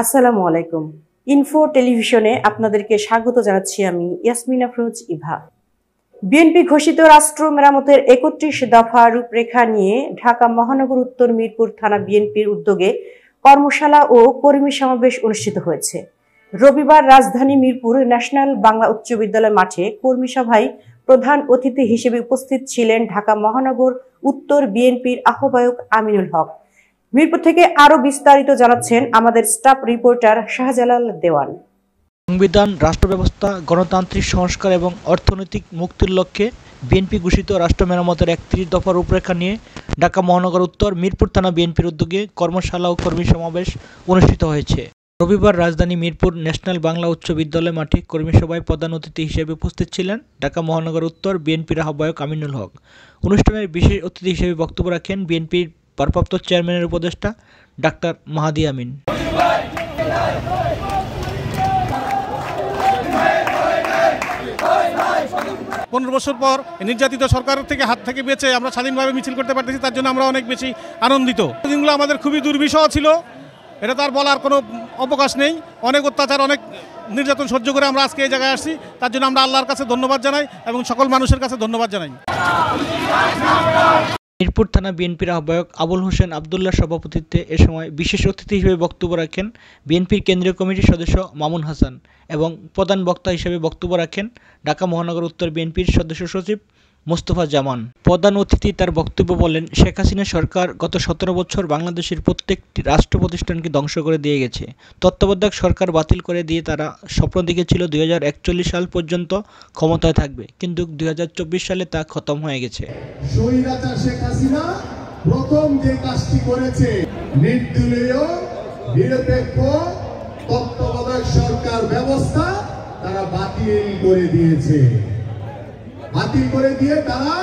আসসালামু আলাইকুম। ইনফো টেলিভিশনে আপনাদেরকে স্বাগত জানাচ্ছি আমি ইয়াসমিন আফরোজ ইভা। বিএনপি ঘোষিত রাষ্ট্র মেরামতের ৩১ দফা রূপরেখা নিয়ে ঢাকা মহানগর উত্তর মিরপুর থানা বিএনপির উদ্যোগে কর্মশালা ও কর্মী সমাবেশ অনুষ্ঠিত হয়েছে। রবিবার রাজধানী মিরপুর ন্যাশনাল বাংলা উচ্চ বিদ্যালয় মাঠে কর্মী সভায় প্রধান অতিথি হিসেবে উপস্থিত ছিলেন ঢাকা মহানগর উত্তর বিএনপির আহ্বায়ক আমিনুল হক। মিরপুর থেকে আরো বিস্তারিত জানাচ্ছেন আমাদের স্টাফ রিপোর্টার শাহজালাল দেওয়ান। সংবিধান, রাষ্ট্র ব্যবস্থা, গণতান্ত্রিক সংস্কার এবং অর্থনৈতিক মুক্তির লক্ষ্যে বিএনপি ঘোষিত রাষ্ট্র মেরামতের ৩১ দফা রূপরেখা নিয়ে ঢাকা মহানগর উত্তর মিরপুর থানা বিএনপির উদ্যোগে কর্মশালা ও কর্মী সমাবেশ অনুষ্ঠিত হয়েছে। রবিবার রাজধানী মিরপুর ন্যাশনাল বাংলা উচ্চ বিদ্যালয় মাঠে কর্মী সভায় প্রধান অতিথি হিসেবে উপস্থিত ছিলেন ঢাকা মহানগর উত্তর বিএনপির আহ্বায়ক আমিনুল হক। অনুষ্ঠানের বিশেষ অতিথি হিসেবে বক্তব্য রাখেন বিএনপির ভারপ্রাপ্ত চেয়ারম্যানের উপদেষ্টা ডাক্তার মাহাদি আমিন। 15 বছর পর নির্যাতিত সরকারের থেকে হাত থেকে বেঁচে আমরা স্বাধীনভাবে মিছিল করতে পারতেছি, তার জন্য আমরা অনেক বেশি আনন্দিত। দিনগুলো আমাদের খুবই দুর্বিষহ ছিল, এটা তার বলার কোনো অবকাশ নেই। অনেক অত্যাচার, অনেক নির্যাতন সহ্য করে আমরা আজকে এই জায়গায় আসছি, তার জন্য আমরা আল্লাহর কাছে ধন্যবাদ জানাই এবং সকল মানুষের কাছে ধন্যবাদ জানাই। মিরপুর থানা বিএনপির আহ্বায়ক আবুল হোসেন আবদুল্লাহর সভাপতিত্বে এ সময় বিশেষ অতিথি হিসেবে বক্তব্য রাখেন বিএনপির কেন্দ্রীয় কমিটির সদস্য মামুন হাসান এবং প্রধান বক্তা হিসেবে বক্তব্য রাখেন ঢাকা মহানগর উত্তর বিএনপির সদস্য সচিব মোস্তফা জামান। প্রধান অতিথি তার বক্তব্য বলেন, শেখ হাসিনা সরকার গত 17 বছর বাংলাদেশের প্রত্যেকটি রাষ্ট্র প্রতিষ্ঠানকে ধ্বংস করে দিয়ে গেছে। তত্ত্বাবধায়ক সরকার বাতিল করে দিয়ে তারা স্বপ্ন দেখেছিল 2041 সাল পর্যন্ত ক্ষমতায় থাকবে, কিন্তু 2024 সালে তা খতম হয়ে গেছে। স্বৈরাচার শেখ হাসিনা প্রথম যে কাজটি করেছে, নির্দলীয় নিরপেক্ষ তত্ত্বাবধায়ক সরকার ব্যবস্থা তারা বাতিল করে দিয়েছে। বাতিল করে দিয়ে তারা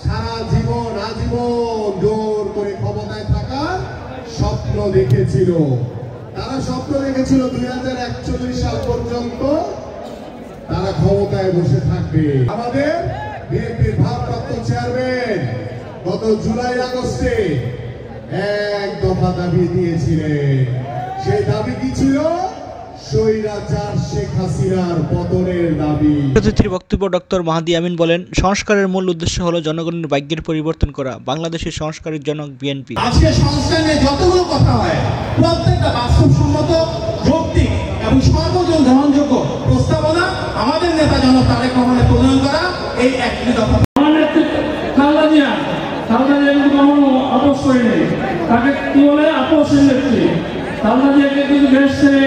সারা জীবন আজীবন জোর করে ক্ষমতায় থাকার স্বপ্ন দেখেছিল। তারা স্বপ্ন দেখেছিল 2041 সাল পর্যন্ত তারা ক্ষমতায় বসে থাকবে। আমাদের বিএনপির ভারপ্রাপ্ত চেয়ারম্যান গত জুলাই আগস্টে এক দফা দাবি দিয়েছিলেন। সেই দাবি কি ছিল? স্বৈরাচার শেখ হাসিনার পতনের দাবি। অতিথির বক্তব্য ডক্টর মাহাদি আমিন বলেন, সংস্কারের মূল উদ্দেশ্য হলো জনগণের ভাগ্যের পরিবর্তন করা। বাংলাদেশের সংস্কারের জনক বিএনপি। আজকে সংস্কার নিয়ে যতগুলো কথা হয়, প্রত্যেকটা বাস্তবসম্মত, যৌক্তিক এবং সর্বজন গ্রহণযোগ্য প্রস্তাবনা আমাদের নেতা জনক তারেক রহমানের প্রণয়ন করা এই 31 দফা। আপোষ করেনি, তাকে কি বলে আপোষের নেত্রী। কিন্তু দেশ ছেড়ে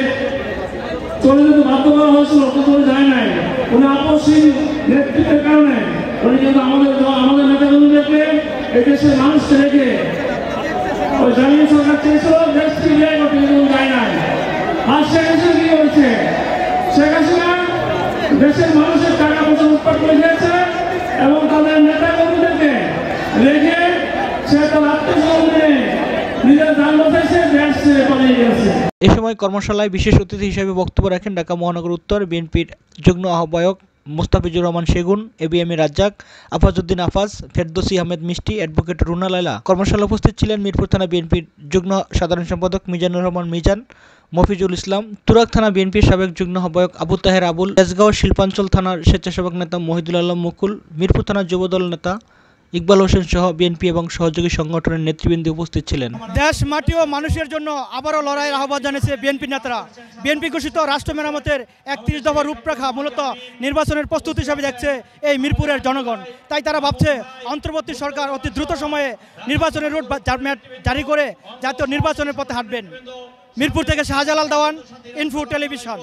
চলে যেতে বাধ্য করা হয়েছিল, কোথাও যায় নাই। উনি আপোষহীন নেতৃত্বের কারণে উনি কিন্তু আমাদের নেতাকর্মীদেরকে এই দেশের মানুষকে রেখে ওই জাতীয় সরকার চেয়েছিল দেশকে বিদায় করতে, কিন্তু যায় নাই। আর শেখ হাসিনা কি করেছে? শেখ হাসিনা দেশের মানুষের টাকা পয়সা উৎপাদ করে দিয়েছে এবং তাদের নেতাকর্মীদেরকে রেখে সে তার আত্মীয় নিজের জান বাঁচাইছে, দেশ ছেড়ে পালিয়ে গেছে। এ সময় কর্মশালায় বিশেষ অতিথি হিসেবে বক্তব্য রাখেন ঢাকা মহানগর উত্তর বিএনপির যুগ্ম আহ্বায়ক মুস্তাফিজুর রহমান সেগুন, এবিএম রাজ্জাক, আফাজউদ্দিন আফাজ, ফেরদৌসী আহমেদ মিষ্টি, অ্যাডভোকেট রুনা লায়লা। কর্মশালা উপস্থিত ছিলেন মিরপুর থানা বিএনপির যুগ্ম সাধারণ সম্পাদক মিজানুর রহমান মিজান, মফিজুল ইসলাম, তুরাগ থানা বিএনপির সাবেক যুগ্ম আহ্বায়ক আবু তাহের আবুল, তেজগাঁও শিল্পাঞ্চল থানার স্বেচ্ছাসেবক নেতা মহিদুল আলম মুকুল, মিরপুর থানার যুবদল নেতা ইকবাল হোসেন সহ বিএনপি এবং সহযোগী সংগঠনের নেতৃবৃন্দ উপস্থিত ছিলেন। দেশ, মাটি ও মানুষের জন্য আবারও লড়াইয়ের আহ্বান জানিয়েছে বিএনপি নেতারা। বিএনপি ঘোষিত রাষ্ট্র মেরামতের 31 দফা রূপরেখা মূলত নির্বাচনের প্রস্তুতি হিসাবে দেখছে এই মিরপুরের জনগণ। তাই তারা ভাবছে অন্তর্বর্তী সরকার অতি দ্রুত সময়ে নির্বাচনের রুট জারি করে জাতীয় নির্বাচনের পথে হাঁটবেন। মিরপুর থেকে শাহজালাল দেওয়ান, ইনফো টেলিভিশন।